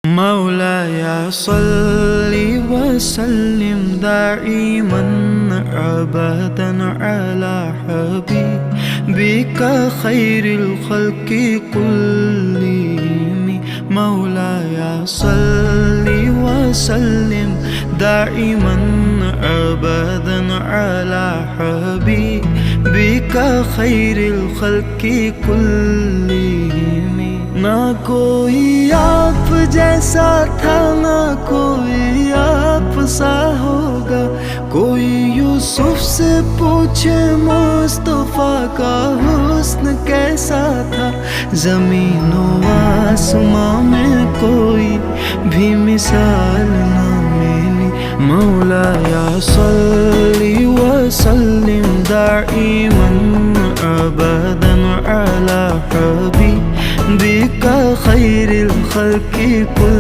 مولاي صل وسلم دائما أبدا على حبيبك خير الخلق كلهم. مولاي صل وسلم دائما أبدا على حبيبك خير الخلق كلهم। ना कोई आप जैसा था, ना कोई आप सा होगा। कोई यूसुफ से पूछे मुस्तफा का हुस्न कैसा था। ज़मीन व आसमां में कोई भी मिसाल ना मिली। मौलाया सल्ली व सल्लिम दाइमन अबदन अला हबीबिका खैरिल खल्क़ि कुल।